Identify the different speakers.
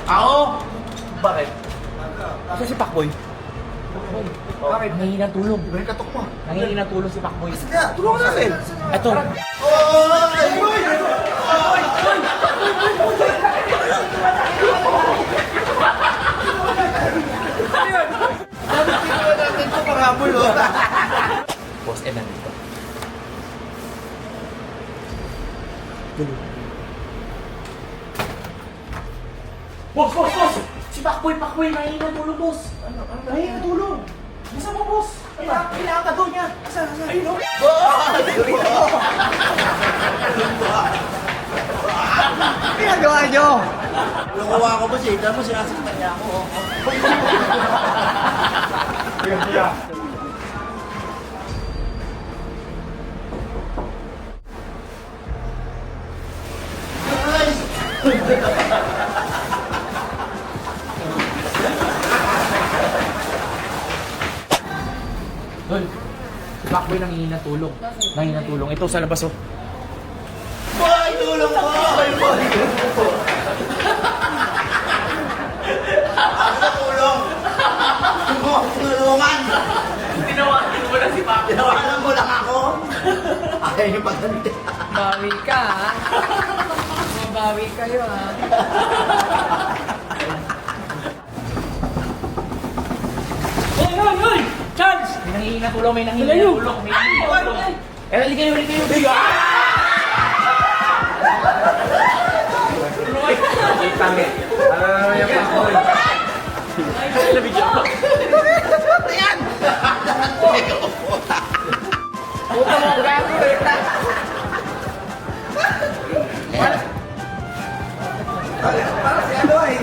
Speaker 1: Ako? Bakit?
Speaker 2: Kasi si Pacboy.
Speaker 1: Bakit?
Speaker 2: Nangingi ng tulong.
Speaker 1: Iba yung katok mo.
Speaker 2: Nangingi ng tulong si Pacboy.
Speaker 1: Kaya, tulungan natin.
Speaker 2: Ito.
Speaker 1: Dapat tulungan natin ito parabol, oh.
Speaker 2: Boss Ed nandito. Boss! Si Pacboy, nangingi ng tulong, boss. Nangingi ng tulong. Masa mo, boss? Kailangan ka doon niya. Ayun, no?
Speaker 1: Ginagawa nyo! Nakuha ko ba siya? Dahil mo sinasaktan niya ako.
Speaker 2: Dol, si Pacboy nangingi ng tulong. Nangingi ng tulong. Ito sa labas, oh.
Speaker 1: Boy, tulong ko! Boy! Ako na tulong! Tulungan!
Speaker 2: Tinawagan mo na si Pacboy.
Speaker 1: Tinawanan mo lang ako! Ayaw niyo pagganti.
Speaker 3: Bawi ka, ha? Mabawi kayo, ha?
Speaker 2: Hoy! Charles! May nangingi ng tulong, may nangingi ng tulong. May nangingi ng tulong. Hali kayo. Tangit. Ano yung Pacboy? Nabigyan ko.
Speaker 1: Ayan!
Speaker 3: Puta mo, gago, eh.
Speaker 1: Para si ano eh.